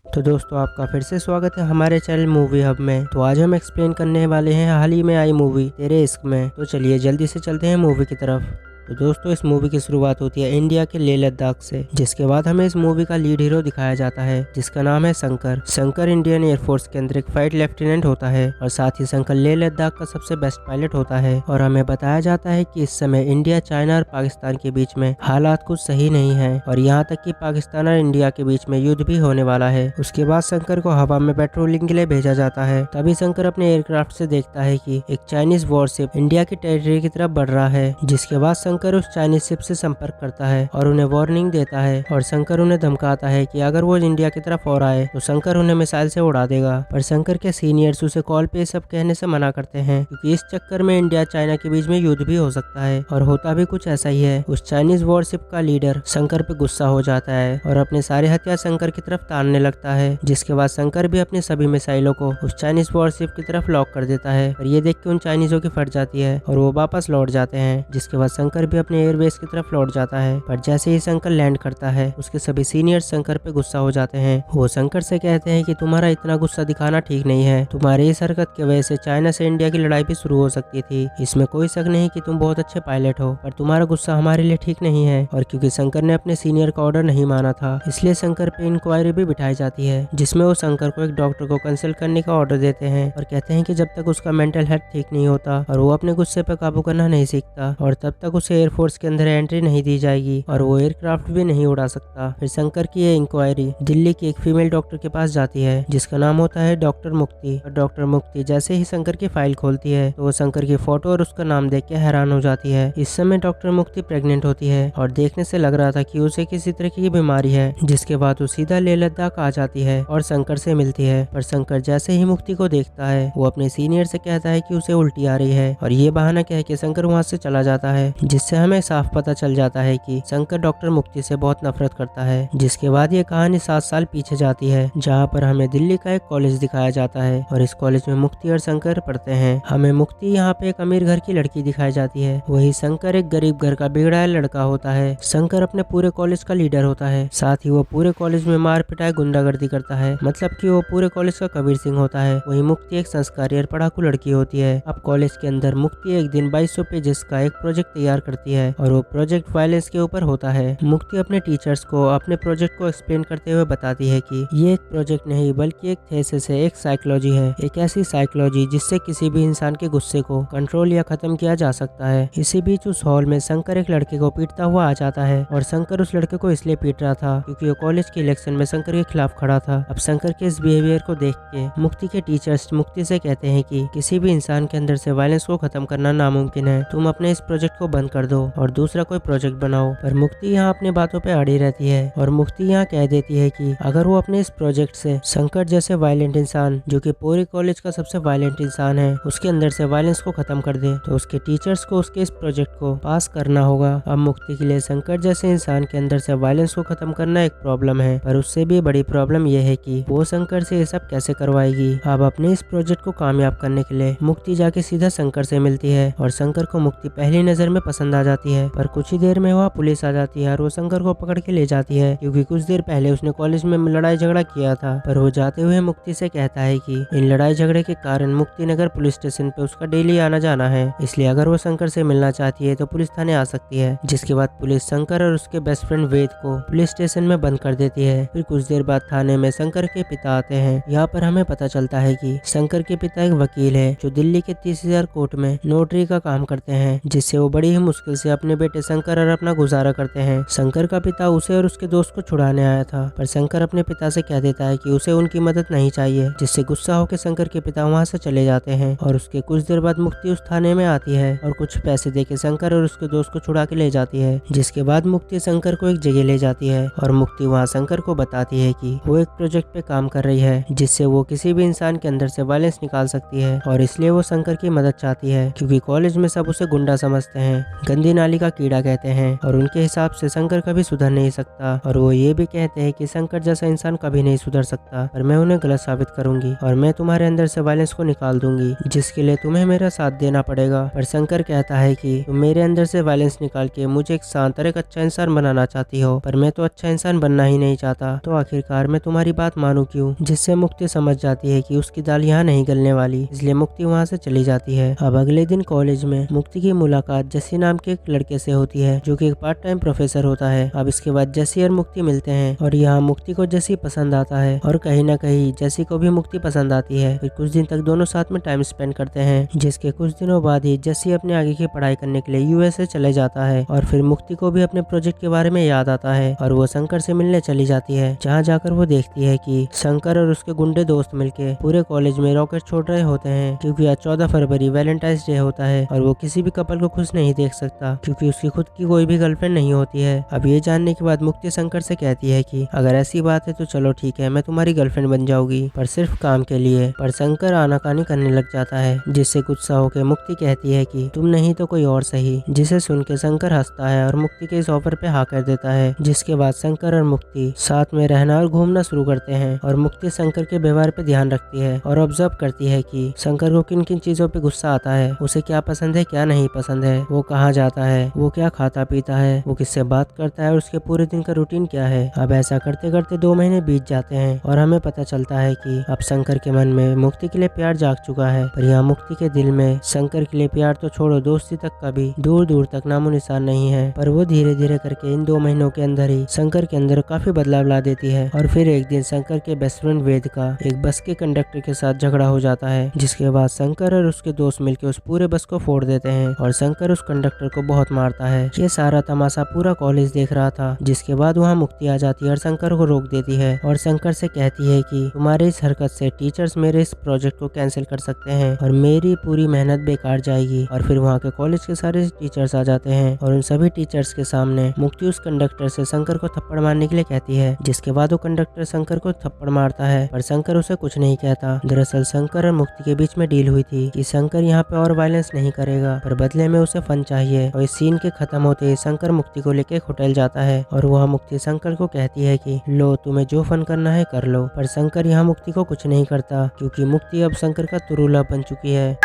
तो दोस्तों आपका फिर से स्वागत है हमारे चैनल मूवी हब में। तो आज हम एक्सप्लेन करने वाले हैं हाल ही में आई मूवी तेरे इश्क में। तो चलिए जल्दी से चलते हैं मूवी की तरफ। तो दोस्तों इस मूवी की शुरुआत होती है इंडिया के लेह लद्दाख से, जिसके बाद हमें इस मूवी का लीड हीरो दिखाया जाता है जिसका नाम है शंकर। शंकर इंडियन एयरफोर्स के अंदर एक फाइट लेफ्टिनेंट होता है और साथ ही शंकर लेह लद्दाख का सबसे बेस्ट पायलट होता है। और हमें बताया जाता है कि इस समय इंडिया, चाइना और पाकिस्तान के बीच में हालात कुछ सही नहीं है और यहाँ तक कि पाकिस्तान और इंडिया के बीच में युद्ध भी होने वाला है। उसके बाद शंकर को हवा में पेट्रोलिंग के लिए भेजा जाता है। तभी शंकर अपने एयरक्राफ्ट से देखता है कि एक चाइनीज वॉरशिप इंडिया की टेरिटरी की तरफ बढ़ रहा है। जिसके बाद शंकर उस चाइनीज शिप से संपर्क करता है और उन्हें वार्निंग देता है और शंकर उन्हें धमकाता है कि अगर वो इंडिया की तरफ और आए तो शंकर उन्हें मिसाइल से उड़ा देगा। पर शंकर के सीनियर्स उसे कॉल पे सब कहने से मना करते हैं क्योंकि इस चक्कर में इंडिया चाइना के बीच में युद्ध भी हो सकता है। और होता भी कुछ ऐसा ही है। उस चाइनीज वॉरशिप का लीडर शंकर पे गुस्सा हो जाता है और अपने सारे हथियार शंकर की तरफ तानने लगता है। जिसके बाद शंकर भी अपने सभी मिसाइलों को उस चाइनीज वॉरशिप की तरफ लॉक कर देता है। और ये देख के उन चाइनीजों की फट जाती है और वो वापस लौट जाते हैं। जिसके बाद शंकर भी अपने एयरबेस की तरफ लौट जाता है। पर जैसे ही शंकर लैंड करता है उसके सभी सीनियर शंकर पे गुस्सा हो जाते हैं। वो शंकर से कहते हैं कि तुम्हारा इतना गुस्सा दिखाना ठीक नहीं है। तुम्हारी इस हरकत की वजह से चाइना से इंडिया की लड़ाई भी शुरू हो सकती थी। इसमें कोई शक नहीं कि तुम बहुत अच्छे पायलट हो, पर तुम्हारा गुस्सा हमारे लिए ठीक नहीं है। और क्योंकि शंकर ने अपने सीनियर का ऑर्डर नहीं माना था, इसलिए शंकर पे इंक्वायरी भी बिठाई जाती है जिसमें वो शंकर को एक डॉक्टर को कंसल्ट करने का ऑर्डर देते हैं और कहते हैं कि जब तक उसका मेंटल हेल्थ ठीक नहीं होता और वो अपने गुस्से पर काबू करना नहीं सीखता और तब तक उसे एयरफोर्स के अंदर एंट्री नहीं दी जाएगी और वो एयरक्राफ्ट भी नहीं उड़ा सकता। फिर शंकर की ये इंक्वायरी दिल्ली की एक फीमेल डॉक्टर के पास जाती है जिसका नाम होता है डॉक्टर मुक्ति। और डॉक्टर मुक्ति जैसे ही शंकर की फाइल खोलती है तो वो शंकर की फोटो और उसका नाम देख के हैरान हो जाती है। इस समय डॉक्टर मुक्ति प्रेग्नेंट होती है और देखने से लग रहा था कि उसे किसी तरह की बीमारी है। जिसके बाद वो सीधा लेह लद्दाख आ जाती है और शंकर से मिलती है। पर शंकर जैसे ही मुक्ति को देखता है वो अपने सीनियर से कहता है कि उसे उल्टी आ रही है और ये बहाना कह के शंकर वहाँ से चला जाता है। जिससे हमें साफ पता चल जाता है कि शंकर डॉक्टर मुक्ति से बहुत नफरत करता है। जिसके बाद ये कहानी 7 साल पीछे जाती है जहाँ पर हमें दिल्ली का एक कॉलेज दिखाया जाता है और इस कॉलेज में मुक्ति और शंकर पढ़ते हैं। हमें मुक्ति यहाँ पे एक अमीर घर की लड़की दिखाई जाती है, वही शंकर एक गरीब घर का बिगड़ा लड़का होता है। शंकर अपने पूरे कॉलेज का लीडर होता है, साथ ही वो पूरे कॉलेज में मार पिटाई गुंडागर्दी करता है, मतलब कि वो पूरे कॉलेज का कबीर सिंह होता है। वही मुक्ति एक संस्कारी और पढ़ाकू लड़की होती है। अब कॉलेज के अंदर मुक्ति एक दिन 2200 पेजेस का एक प्रोजेक्ट तैयार करती है और वो प्रोजेक्ट वायलेंस के ऊपर होता है। मुक्ति अपने टीचर्स को अपने प्रोजेक्ट को एक्सप्लेन करते हुए बताती है कि ये एक प्रोजेक्ट नहीं बल्कि एक थेसिस है, एक साइकोलॉजी है, एक ऐसी साइकोलॉजी जिससे किसी भी इंसान के गुस्से को कंट्रोल या खत्म किया जा सकता है। इसी बीच उस हॉल में शंकर एक लड़के को पीटता हुआ आ जाता है और शंकर उस लड़के को इसलिए पीट रहा था क्योंकि वो कॉलेज के इलेक्शन में शंकर के खिलाफ खड़ा था। अब शंकर के इस बिहेवियर को देख के मुक्ति के टीचर्स मुक्ति से कहते हैं कि किसी भी इंसान के अंदर से वायलेंस को खत्म करना नामुमकिन है, तुम अपने इस प्रोजेक्ट को बंद कर दो और दूसरा कोई प्रोजेक्ट बनाओ। पर मुक्ति यहाँ अपने बातों पे अड़ी रहती है और मुक्ति यहाँ कह देती है कि अगर वो अपने इस प्रोजेक्ट से शंकर जैसे वायलेंट इंसान, जो कि पूरे कॉलेज का सबसे वायलेंट इंसान है, उसके अंदर से वायलेंस को खत्म कर दे तो उसके टीचर्स को उसके इस प्रोजेक्ट को पास करना होगा। अब मुक्ति के लिए शंकर जैसे इंसान के अंदर से वायलेंस को खत्म करना एक प्रॉब्लम है, पर उससे भी बड़ी प्रॉब्लम यह है कि वो शंकर से ये सब कैसे करवाएगी। अब अपने इस प्रोजेक्ट को कामयाब करने के लिए मुक्ति जाके सीधा शंकर से मिलती है और शंकर को मुक्ति पहली नजर में पसंद आ जाती है। पर कुछ ही देर में वहाँ पुलिस आ जाती है और वो शंकर को पकड़ के ले जाती है क्योंकि कुछ देर पहले उसने कॉलेज में लड़ाई झगड़ा किया था। पर वो जाते हुए मुक्ति से कहता है कि इन लड़ाई झगड़े के कारण मुक्ति नगर पुलिस स्टेशन पे उसका डेली आना जाना है, इसलिए अगर वो शंकर से मिलना चाहती है तो पुलिस थाने आ सकती है। जिसके बाद पुलिस शंकर और उसके बेस्ट फ्रेंड वेद को पुलिस स्टेशन में बंद कर देती है। फिर कुछ देर बाद थाने में शंकर के पिता आते हैं। यहाँ पर हमें पता चलता है कि शंकर के पिता एक वकील है जो दिल्ली के 30,000 कोर्ट में नोटरी का काम करते हैं, जिससे वो बड़ी ही मुश्किल से अपने बेटे शंकर और अपना गुजारा करते हैं। शंकर का पिता उसे और उसके दोस्त को छुड़ाने आया था, पर शंकर अपने पिता से कह देता है कि उसे उनकी मदद नहीं चाहिए, जिससे गुस्सा होकर शंकर के पिता वहां से चले जाते हैं। और उसके कुछ देर बाद मुक्ति उस थाने में आती है और कुछ पैसे देके शंकर और उसके दोस्त को छुड़ा के ले जाती है। जिसके बाद मुक्ति शंकर को एक जगह ले जाती है और मुक्ति वहाँ शंकर को बताती है कि वो एक प्रोजेक्ट पे काम कर रही है जिससे वो किसी भी इंसान के अंदर से वायलेंस निकाल सकती है और इसलिए वो शंकर की मदद चाहती है क्योंकि कॉलेज में सब उसे गुंडा समझते हैं, गंदी नाली का कीड़ा कहते हैं और उनके हिसाब से शंकर कभी सुधर नहीं सकता और वो ये भी कहते हैं कि शंकर जैसा इंसान कभी नहीं सुधर सकता, पर मैं उन्हें गलत साबित करूंगी और मैं तुम्हारे अंदर से वायलेंस को निकाल दूंगी, जिसके लिए तुम्हें मेरा साथ देना पड़ेगा। पर शंकर कहता है कि तुम मेरे अंदर से वायलेंस निकाल के मुझे एक शांत और एक अच्छा इंसान बनाना चाहती हो, पर मैं तो अच्छा इंसान बनना ही नहीं चाहता, तो आखिरकार मैं तुम्हारी बात मानू क्यों। जिससे मुक्ति समझ जाती है कि उसकी दाल यहाँ नहीं गलने वाली, इसलिए मुक्ति वहाँ से चली जाती है। अब अगले दिन कॉलेज में मुक्ति की मुलाकात जस्सी नाम के एक लड़के से होती है जो कि एक पार्ट टाइम प्रोफेसर होता है। अब इसके बाद जस्सी और मुक्ति मिलते हैं और यहाँ मुक्ति को जस्सी पसंद आता है और कहीं ना कहीं जस्सी को भी मुक्ति पसंद आती है। फिर कुछ दिन तक दोनों साथ में टाइम स्पेंड करते हैं, जिसके कुछ दिनों बाद ही जस्सी अपने आगे की पढ़ाई करने के लिए यूएसए चले जाता है और फिर मुक्ति को भी अपने प्रोजेक्ट के बारे में याद आता है और वो शंकर से मिलने चली जाती है, जहाँ जाकर वो देखती है कि शंकर और उसके गुंडे दोस्त मिलके पूरे कॉलेज में रॉकेट छोड़ रहे होते हैं, क्योंकि आज 14 फरवरी वैलेंटाइंस डे होता है और वो किसी भी कपल को खुश नहीं देख सकता क्योंकि उसकी खुद की कोई भी गर्लफ्रेंड नहीं होती है। अब ये जानने के बाद मुक्ति शंकर से कहती है कि अगर ऐसी बात है तो चलो ठीक है, मैं तुम्हारी गर्लफ्रेंड बन जाऊंगी, पर सिर्फ काम के लिए। पर शंकर आनाकानी करने लग जाता है, जिससे गुस्सा होकर मुक्ति कहती है कि तुम नहीं तो कोई और सही, जिसे सुन के शंकर हंसता है और मुक्ति के इस ऑफर पे हाँ कर देता है। जिसके बाद शंकर और मुक्ति साथ में रहना और घूमना शुरू करते हैं और मुक्ति शंकर के व्यवहार पे ध्यान रखती है और ऑब्जर्व करती है कि शंकर को किन किन चीजों पे गुस्सा आता है, उसे क्या पसंद है क्या नहीं पसंद है, वो कहाँ जाता है, वो क्या खाता पीता है, वो किससे बात करता है और उसके पूरे दिन का रूटीन क्या है। अब ऐसा करते करते 2 महीने बीत जाते हैं और हमें पता चलता है कि अब शंकर के मन में मुक्ति के लिए प्यार जाग चुका है, पर यहाँ मुक्ति के दिल में शंकर के लिए प्यार तो छोड़ो दोस्ती तक का भी दूर दूर तक नामो निशान नहीं है। पर वो धीरे धीरे करके इन 2 महीनों के अंदर ही शंकर के अंदर काफी बदलाव ला देती है और फिर एक दिन शंकर के बेस्ट फ्रेंड वेद का एक बस के कंडक्टर के साथ झगड़ा हो जाता है, जिसके बाद शंकर और उसके दोस्त मिलकर उस पूरे बस को फोड़ देते हैं और शंकर उस कंडक्टर को बहुत मारता है। ये सारा तमाशा पूरा कॉलेज देख रहा था, जिसके बाद वहाँ मुक्ति आ जाती है और शंकर को रोक देती है और शंकर से कहती है कि तुम्हारी इस हरकत से टीचर्स मेरे इस प्रोजेक्ट को कैंसिल कर सकते हैं और मेरी पूरी मेहनत बेकार जाएगी। और फिर वहाँ के कॉलेज के सारे टीचर्स आ जाते हैं और उन सभी टीचर्स के सामने मुक्ति उस कंडक्टर से शंकर को थप्पड़ मारने के लिए कहती है, जिसके बाद वो कंडक्टर शंकर को थप्पड़ मारता है, पर शंकर उसे कुछ नहीं कहता। दरअसल शंकर और मुक्ति के बीच में डील हुई थी कि शंकर यहाँ पे और वायलेंस नहीं करेगा, पर बदले में उसे फन चाहिए। और इस सीन के खत्म होते ही शंकर मुक्ति को लेकर होटल जाता है और वह मुक्ति शंकर को कहती है कि लो तुम्हें जो फन करना है कर लो, पर शंकर यहाँ मुक्ति को कुछ नहीं करता क्योंकि मुक्ति अब शंकर का तुरुला बन चुकी है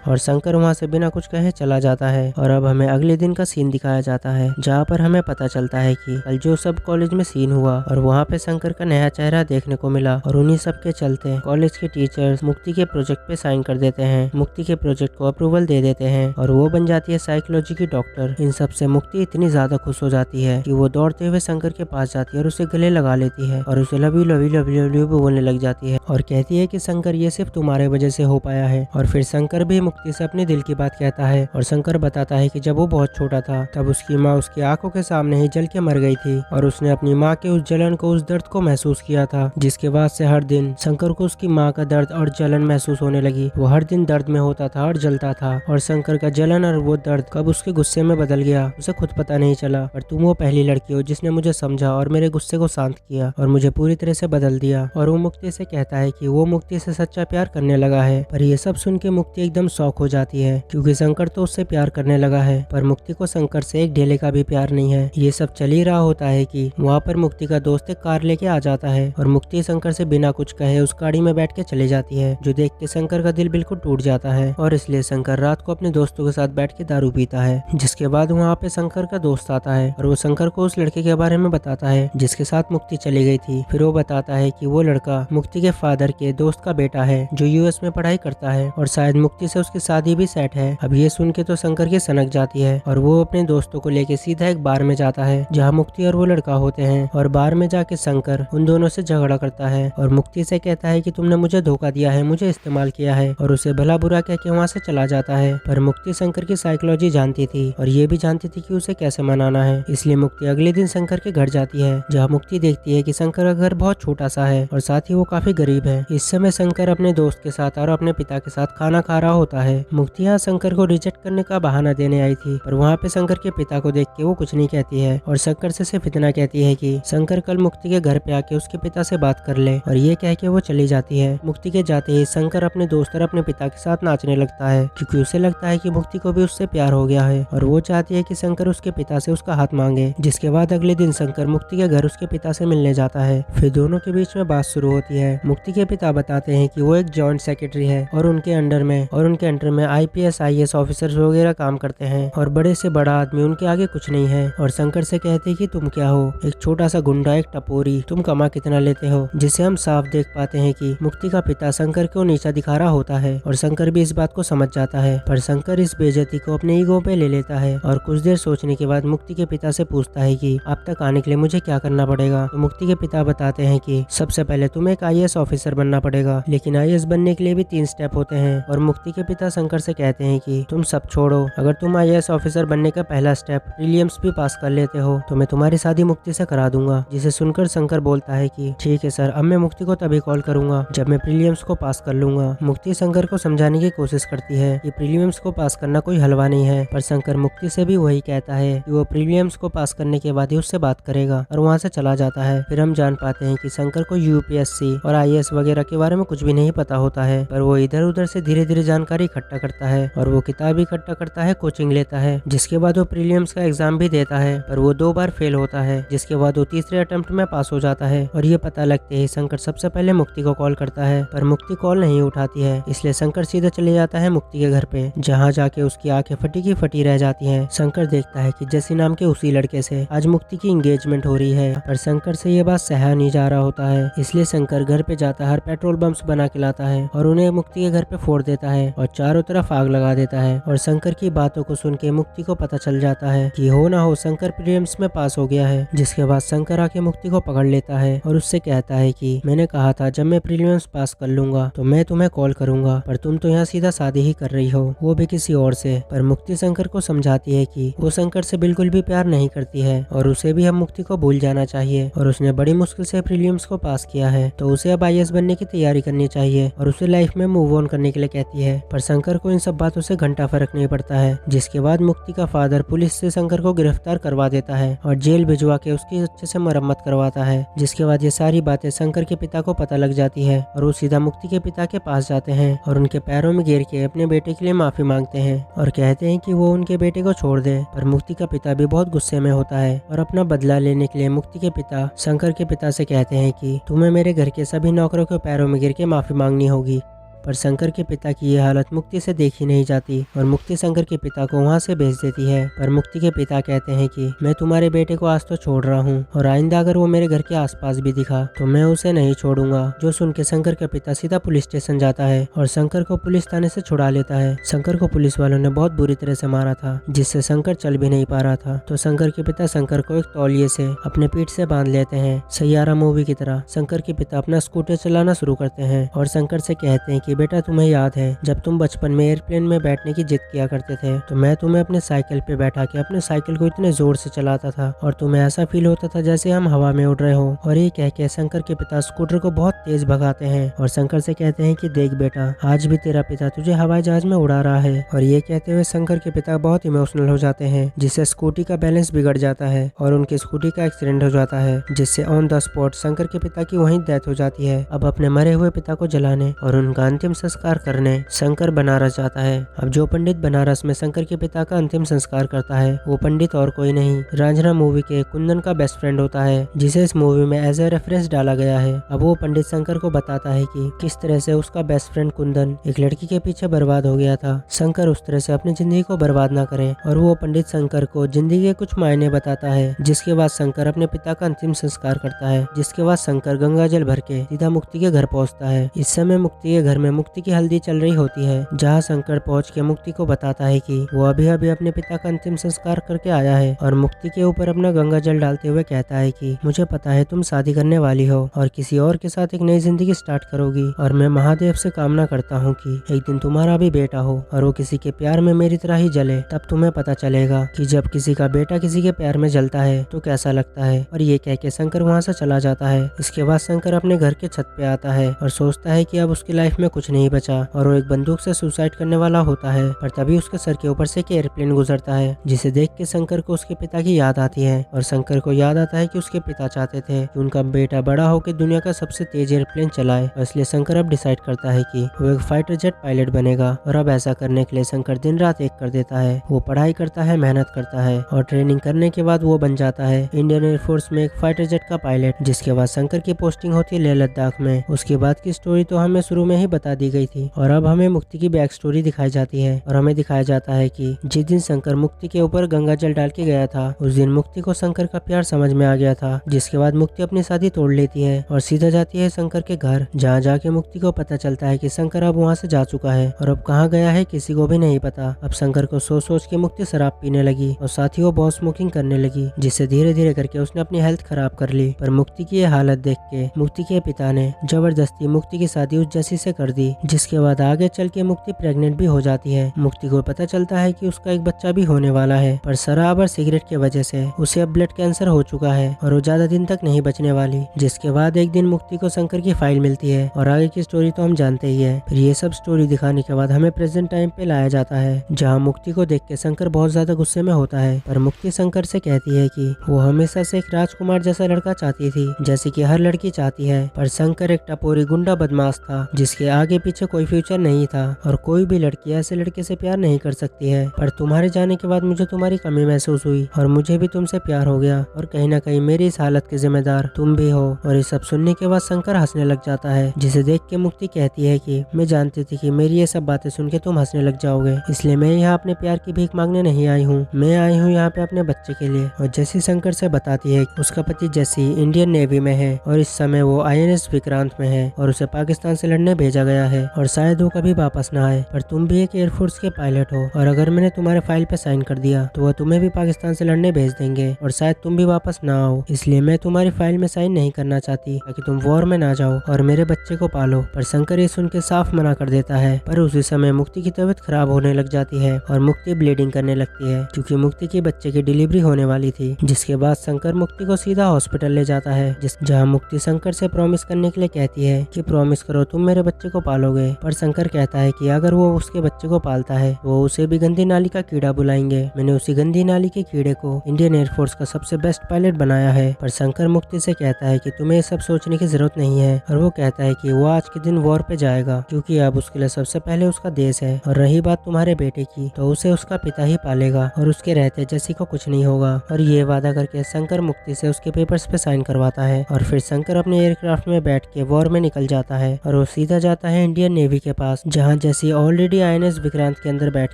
और शंकर वहाँ से बिना कुछ कहे चला जाता है। और अब हमें अगले दिन का सीन दिखाया जाता है, जहाँ पर हमें पता चलता है कि कल जो सब कॉलेज में सीन हुआ और वहाँ पे शंकर का नया चेहरा देखने को मिला और उन्हीं सब के चलते कॉलेज के टीचर्स मुक्ति के प्रोजेक्ट पे साइन कर देते हैं, मुक्ति के प्रोजेक्ट को अप्रूवल दे देते हैं और वो बन जाती है साइकोलॉजी की डॉक्टर। इन सब से मुक्ति इतनी ज्यादा खुश हो जाती है कि वो दौड़ते हुए शंकर के पास जाती है और उसे गले लगा लेती है और उसे love you love you love you love you बोलने लग जाती है और कहती है कि शंकर ये सिर्फ तुम्हारे वजह से हो पाया है। और फिर शंकर भी मुक्ति से अपने दिल की बात कहता है और शंकर बताता है कि जब वो बहुत छोटा था तब उसकी माँ उसकी आंखों के सामने ही जल के मर गई थी और उसने अपनी माँ के उस जलन को, उस दर्द को महसूस किया था, जिसके बाद से हर दिन शंकर को उसकी माँ का दर्द और जलन महसूस होने लगी। वो हर दिन दर्द में होता था और जलता था और शंकर का जलन और वो दर्द कब उसके गुस्से में बदल गया उसे खुद पता नहीं चला। पर तुम वो पहली लड़की हो जिसने मुझे समझा और मेरे गुस्से को शांत किया और मुझे पूरी तरह से बदल दिया। और वो मुक्ति से कहता है कि वो मुक्ति से सच्चा प्यार करने लगा है। पर ये सब सुन के मुक्ति एकदम शॉक हो जाती है क्योंकि शंकर तो उससे प्यार करने लगा है, पर मुक्ति को शंकर से एक ढेले का भी प्यार नहीं है। ये सब चल ही रहा होता है कि वहाँ पर मुक्ति का दोस्त एक कार लेके आ जाता है और मुक्ति शंकर से बिना कुछ कहे उस गाड़ी में बैठ के चली जाती है, जो देख के शंकर का दिल बिल्कुल टूट जाता है और इसलिए शंकर रात को अपने दोस्तों के साथ बैठ के दारू पीता है। जिसके बाद वहाँ पे शंकर का दोस्त आता है और वो शंकर को उस लड़के के बारे में बताता है जिसके साथ मुक्ति चली गई थी। फिर वो बताता है कि वो लड़का मुक्ति के फादर के दोस्त का बेटा है जो यूएस में पढ़ाई करता है और शायद मुक्ति से उसकी शादी भी सेट है। अब ये सुन के तो शंकर की सनक जाती है और वो अपने दोस्तों को लेके सीधा एक बार में जाता है जहाँ मुक्ति और वो लड़का होते हैं और बार में जाके शंकर उन दोनों से झगड़ा करता है और मुक्ति से कहता है कि तुमने मुझे धोखा दिया है, मुझे इस्तेमाल किया है और उसे भला बुरा कह के वहाँ से चला जाता है। पर मुक्ति शंकर की साइकोलॉजी जानती थी और ये भी जानती थी कि उसे कैसे मनाना है, इसलिए मुक्ति अगले दिन शंकर के घर जाती है जहाँ मुक्ति देखती है कि शंकर का घर बहुत छोटा सा है और साथ ही वो काफी गरीब है। इस समय शंकर अपने दोस्त के साथ और अपने पिता के साथ खाना खा रहा होता है। मुक्ति यहाँ शंकर को रिजेक्ट करने का बहाना देने आई थी, पर वहाँ पे शंकर के पिता को देख के वो कुछ नहीं कहती है और शंकर से सिर्फ इतना कहती है कि शंकर कल मुक्ति के घर पे आके उसके पिता से बात कर ले, और ये कह के वो चली जाती है। मुक्ति के जाते ही शंकर अपने दोस्त और अपने पिता के साथ नाचने लगता है, क्योंकि उसे लगता है कि मुक्ति को भी उससे प्यार हो गया है और वो चाहती है कि शंकर उसके पिता से उसका हाथ मांगे। जिसके बाद अगले दिन शंकर मुक्ति के घर उसके पिता से मिलने जाता है। फिर दोनों के बीच में बात शुरू होती है। मुक्ति के पिता बताते हैं कि वो एक जॉइंट सेक्रेटरी है और उनके अंडर में IPS IAS ऑफिसर्स वगैरह काम करते हैं और बड़े से बड़ा आदमी उनके आगे कुछ नहीं है। और शंकर से कहते हैं कि तुम क्या हो, एक छोटा सा गुंडा, एक टपोरी, तुम कमा कितना लेते हो। जिससे हम साफ देख पाते हैं कि मुक्ति का पिता शंकर को नीचा दिखा रहा होता है और शंकर भी इस बात को समझ जाता है, पर शंकर इस बेइज्जती को अपने ईगो पे ले लेता है और कुछ देर सोचने के बाद मुक्ति के पिता से पूछता है कि अब तक आने के लिए मुझे क्या करना पड़ेगा। तो मुक्ति के पिता बताते हैं कि सबसे पहले तुम्हें एक IAS ऑफिसर बनना पड़ेगा, लेकिन IAS बनने के लिए भी 3 स्टेप होते हैं। और मुक्ति के पिता शंकर से कहते हैं कि तुम सब छोड़ो, अगर तुम IAS ऑफिसर बनने का पहला स्टेप प्रीलिम्स भी पास कर लेते हो तो मैं तुम्हारी शादी मुक्ति से करा दूंगा। जिसे सुनकर शंकर बोलता है कि ठीक है सर, अब मैं मुक्ति को तभी कॉल करूंगा जब मैं प्रीलिम्स को पास कर लूंगा। मुक्ति शंकर को समझाने की कोशिश करती है कि प्रीलिम्स को पास करना कोई हलवा नहीं है, पर शंकर मुक्ति से भी वही कहता है कि वो प्रीलिम्स को पास करने के बाद ही उससे बात करेगा और वहाँ से चला जाता है। फिर हम जान पाते हैं कि शंकर को UPSC और IAS वगैरह के बारे में कुछ भी नहीं पता होता है, पर वो इधर उधर से धीरे धीरे जानकारी इकट्ठा करता है और वो किताब इकट्ठा करता है, कोचिंग लेता है। जिसके बाद वो प्रीलिम्स का एग्जाम भी देता है, पर वो 2 बार फेल होता है। जिसके बाद वो तीसरे अटेम्प्ट में पास हो जाता है और ये पता लगते ही शंकर सबसे पहले मुक्ति को कॉल करता है, पर मुक्ति कॉल नहीं उठाती है। इसलिए शंकर सीधा चले जाता है मुक्ति के घर पे, जहाँ जाके उसकी आंखें फटी की फटी रह जाती हैं। शंकर देखता है कि जैसी नाम के उसी लड़के से आज मुक्ति की एंगेजमेंट हो रही है, पर शंकर से ये बात सहा नहीं जा रहा होता है। इसलिए शंकर घर पे जाता है, पेट्रोल बम्स बना के लाता है और उन्हें मुक्ति के घर पे फोड़ देता है और चारों तरफ आग लगा देता है। और शंकर की बातों को सुन के मुक्ति को पता चल जाता है कि हो ना हो शंकर प्रीलिम्स में पास हो गया है। जिसके बाद शंकर आके मुक्ति को पकड़ लेता है और उससे कहता है कि मैंने कहा था जब मैं प्रीलिम्स पास कर लूंगा तो मैं तुम्हें कॉल करूंगा, पर तुम तो यहाँ सीधा शादी ही कर रही हो, वो भी किसी और से। पर मुक्ति शंकर को समझाती है कि वो शंकर से बिल्कुल भी प्यार नहीं करती है और उसे भी अब मुक्ति को भूल जाना चाहिए और उसने बड़ी मुश्किल से प्रीलिम्स को पास किया है, तो उसे अब IAS बनने की तैयारी करनी चाहिए और उसे लाइफ में मूव ऑन करने के लिए कहती है। पर शंकर को इन सब बातों से घंटा फर्क नहीं पड़ता है। जिसके बाद मुक्ति का फादर पुलिस से शंकर को गिरफ्तार करवा देता है और जेल भिजवा के उसकी अच्छे से मरम्मत करवाता है। जिसके बाद ये सारी बातें शंकर के पिता को पता लग जाती है और वो सीधा मुक्ति के पिता के पास जाते हैं और उनके पैरों में गिर के अपने बेटे के लिए माफी मांगते हैं और कहते हैं कि वो उनके बेटे को छोड़ दे। पर मुक्ति का पिता भी बहुत गुस्से में होता है और अपना बदला लेने के लिए मुक्ति के पिता शंकर के पिता से कहते हैं कि तुम्हें मेरे घर के सभी नौकरों के पैरों में गिर के माफी मांगनी होगी। पर शंकर के पिता की ये हालत मुक्ति से देखी नहीं जाती और मुक्ति शंकर के पिता को वहाँ से भेज देती है। पर मुक्ति के पिता कहते हैं कि मैं तुम्हारे बेटे को आज तो छोड़ रहा हूँ और आइंदा अगर वो मेरे घर के आसपास भी दिखा तो मैं उसे नहीं छोड़ूंगा। जो सुन के शंकर के पिता सीधा पुलिस स्टेशन जाता है और शंकर को पुलिस थाने से छुड़ा लेता है। शंकर को पुलिस वालों ने बहुत बुरी तरह से मारा था, जिससे शंकर चल भी नहीं पा रहा था। तो शंकर के पिता शंकर को एक तौलिए से अपने पीठ से बांध लेते हैं। सैयारा मूवी की तरह शंकर के पिता अपना स्कूटर चलाना शुरू करते हैं और शंकर से कहते हैं कि बेटा तुम्हें याद है जब तुम बचपन में एयरप्लेन में बैठने की जिद किया करते थे तो मैं तुम्हें अपने साइकिल पे बैठा के अपने साइकिल को इतने जोर से चलाता था और तुम्हें ऐसा फील होता था जैसे हम हवा में उड़ रहे हो। और ये कह के शंकर के पिता स्कूटर को बहुत तेज भगाते हैं और शंकर से कहते हैं कि देख बेटा, आज भी तेरा पिता तुझे हवाई जहाज में उड़ा रहा है। और ये कहते हुए शंकर के पिता बहुत इमोशनल हो जाते हैं, जिससे स्कूटी का बैलेंस बिगड़ जाता है और उनकी स्कूटी का एक्सीडेंट हो जाता है, जिससे ऑन द स्पॉट शंकर के पिता की वहीं डेथ हो जाती है। अब अपने मरे हुए पिता को जलाने और उनका अंतिम संस्कार करने शंकर बनारस जाता है। अब जो पंडित बनारस में शंकर के पिता का अंतिम संस्कार करता है वो पंडित और कोई नहीं, रांझना मूवी के कुंदन का बेस्ट फ्रेंड होता है, जिसे इस मूवी में एज ए रेफरेंस डाला गया है। अब वो पंडित शंकर को बताता है कि किस तरह से उसका बेस्ट फ्रेंड कुंदन एक लड़की के पीछे बर्बाद हो गया था। शंकर उस तरह से अपनी जिंदगी को बर्बाद ना करे और वो पंडित शंकर को जिंदगी के कुछ मायने बताता है। जिसके बाद शंकर अपने पिता का अंतिम संस्कार करता है। जिसके बाद शंकर गंगा जल भर के सीधा मुक्ति के घर पहुंचता है। इस समय मुक्ति के घर में मुक्ति की हल्दी चल रही होती है, जहाँ शंकर पहुंच के मुक्ति को बताता है कि वो अभी अभी अपने पिता का अंतिम संस्कार करके आया है और मुक्ति के ऊपर अपना गंगा जल डालते हुए कहता है कि मुझे पता है तुम शादी करने वाली हो और किसी और के साथ एक नई जिंदगी स्टार्ट करोगी और मैं महादेव से कामना करता हूँ कि एक दिन तुम्हारा भी बेटा हो और वो किसी के प्यार में मेरी तरह ही जले। तब तुम्हें पता चलेगा कि जब किसी का बेटा किसी के प्यार में जलता है तो कैसा लगता है। और ये कह के शंकर वहाँ से चला जाता है। इसके बाद शंकर अपने घर के छत पे आता है और सोचता है कि अब उसकी लाइफ में कुछ कुछ नहीं बचा और वो एक बंदूक से सुसाइड करने वाला होता है। पर तभी उसके सर के ऊपर से एक एयरप्लेन गुजरता है, जिसे देख के शंकर को उसके पिता की याद आती है। और शंकर को याद आता है कि उसके पिता चाहते थे कि उनका बेटा बड़ा होकर दुनिया का सबसे तेज एयरप्लेन चलाए, और इसलिए शंकर अब डिसाइड करता है कि वो एक फाइटर जेट पायलट बनेगा। और अब ऐसा करने के लिए शंकर दिन रात एक कर देता है। वो पढ़ाई करता है, मेहनत करता है और ट्रेनिंग करने के बाद वो बन जाता है इंडियन एयरफोर्स में एक फाइटर जेट का पायलट। जिसके बाद शंकर की पोस्टिंग होती है लेह लद्दाख में। उसके बाद की स्टोरी तो हमें शुरू में ही बता दी गई थी और अब हमें मुक्ति की बैक स्टोरी दिखाई जाती है। और हमें दिखाया जाता है कि जिस दिन शंकर मुक्ति के ऊपर गंगा जल डाल के गया था, उस दिन मुक्ति को शंकर का प्यार समझ में आ गया था। जिसके बाद मुक्ति अपनी शादी तोड़ लेती है और सीधा जाती है शंकर के घर, जहाँ जाके मुक्ति को पता चलता है कि शंकर अब वहाँ से जा चुका है और अब कहाँ गया है किसी को भी नहीं पता। अब शंकर को सोच सोच के मुक्ति शराब पीने लगी और साथ ही वो बहुत स्मोकिंग करने लगी, जिससे धीरे धीरे करके उसने अपनी हेल्थ खराब कर ली। पर मुक्ति की ये हालत देख के मुक्ति के पिता ने जबरदस्ती मुक्ति की शादी उस जैसी से कर दी, जिसके बाद आगे चल के मुक्ति प्रेग्नेंट भी हो जाती है। मुक्ति को पता चलता है कि उसका एक बच्चा भी होने वाला है, पर शराब और सिगरेट की वजह से उसे अब ब्लड कैंसर हो चुका है और वो ज्यादा दिन तक नहीं बचने वाली। जिसके बाद एक दिन मुक्ति को शंकर की फाइल मिलती है और आगे की स्टोरी तो हम जानते ही है। फिर ये सब स्टोरी दिखाने के बाद हमें प्रेजेंट टाइम पे लाया जाता है, जहाँ मुक्ति को देख के शंकर बहुत ज्यादा गुस्से में होता है। पर मुक्ति शंकर से कहती है कि वो हमेशा से एक राजकुमार जैसा लड़का चाहती थी, जैसे कि हर लड़की चाहती है। पर शंकर एक टपोरी गुंडा बदमाश था, जिसके आगे पीछे कोई फ्यूचर नहीं था और कोई भी लड़की ऐसे लड़के से प्यार नहीं कर सकती है। पर तुम्हारे जाने के बाद मुझे तुम्हारी कमी महसूस हुई और मुझे भी तुमसे प्यार हो गया और कहीं ना कहीं मेरी इस हालत के जिम्मेदार तुम भी हो। और ये सब सुनने के बाद शंकर हंसने लग जाता है, जिसे देख के मुक्ति कहती है कि मैं जानती थी कि मेरी ये सब बातें सुन के तुम हंसने लग जाओगे, इसलिए मैं यहाँ अपने प्यार की भीख मांगने नहीं आई हूँ, मैं आई हूँ यहाँ पे अपने बच्चे के लिए। और जैसी शंकर से बताती है उसका पति जैसी इंडियन नेवी में है और इस समय वो INS विक्रांत में है और उसे पाकिस्तान से लड़ने भेजा गया है और शायद वो कभी वापस ना आए। पर तुम भी एक एयरफोर्स के पायलट हो और अगर मैंने तुम्हारे फाइल पे साइन कर दिया तो वह तुम्हें भी पाकिस्तान से लड़ने भेज देंगे और शायद तुम भी वापस ना आओ, इसलिए मैं तुम्हारी फाइल में साइन नहीं करना चाहती ताकि तुम वॉर में ना जाओ और मेरे बच्चे को पालो। पर शंकर ये सुन के साफ मना कर देता है। पर उसी समय मुक्ति की तबीयत खराब होने लग जाती है और मुक्ति ब्लीडिंग करने लगती है, क्योंकि मुक्ति के बच्चे की डिलीवरी होने वाली थी। जिसके बाद शंकर मुक्ति को सीधा हॉस्पिटल ले जाता है, जहाँ मुक्ति शंकर से प्रॉमिस करने के लिए कहती है कि प्रॉमिस करो तुम मेरे बच्चे को पालोगे। पर शंकर कहता है कि अगर वो उसके बच्चे को पालता है वो उसे भी गंदी नाली का कीड़ा बुलाएंगे। मैंने उसी गंदी नाली के कीड़े को इंडियन एयरफोर्स का सबसे बेस्ट पायलट बनाया है। पर शंकर मुक्ति से कहता है कि तुम्हें सब सोचने की जरूरत नहीं है और वो कहता है कि वो आज के दिन वॉर पे जाएगा, क्योंकि अब उसके लिए सबसे पहले उसका देश है। और रही बात तुम्हारे बेटे की, तो उसे उसका पिता ही पालेगा और उसके रहते जैसी को कुछ नहीं होगा। और ये वादा करके शंकर मुक्ति से उसके पेपर्स पे साइन करवाता है और फिर शंकर अपने एयरक्राफ्ट में बैठ के वॉर में निकल जाता है और वो सीधा जाता है इंडियन नेवी के पास, जहाँ जैसी ऑलरेडी INS विक्रांत के अंदर बैठ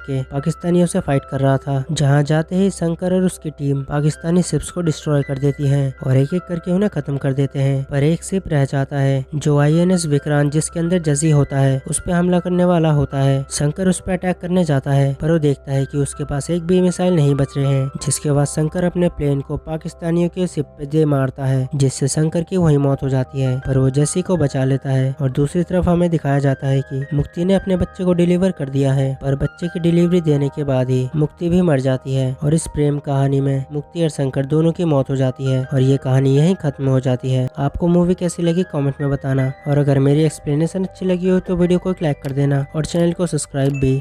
के पाकिस्तानियों से फाइट कर रहा था। जहाँ जाते ही शंकर और उसकी टीम पाकिस्तानी शिप्स को डिस्ट्रॉय कर देती है और एक एक करके उन्हें खत्म कर देते हैं। पर एक शिप रह जाता है जो INS विक्रांत जिसके अंदर जजी होता है उस पे हमला करने वाला होता है। शंकर उस पर अटैक करने जाता है पर वो देखता है कि उसके पास एक भी मिसाइल नहीं बच रहे हैं। जिसके बाद शंकर अपने प्लेन को पाकिस्तानियों के शिप पे दे मारता है, जिससे शंकर की वही मौत हो जाती है। पर वो जैसी को बचा लेता है। और दूसरी तरफ हमें दिखाया जाता है कि मुक्ति ने अपने बच्चे को डिलीवर कर दिया है, पर बच्चे की डिलीवरी देने के बाद ही मुक्ति भी मर जाती है। और इस प्रेम कहानी में मुक्ति और शंकर दोनों की मौत हो जाती है और ये कहानी यहीं खत्म हो जाती है। आपको मूवी कैसी लगी कमेंट में बताना और अगर मेरी एक्सप्लेनेशन अच्छी लगी हो तो वीडियो को एक लाइक कर देना और चैनल को सब्सक्राइब भी।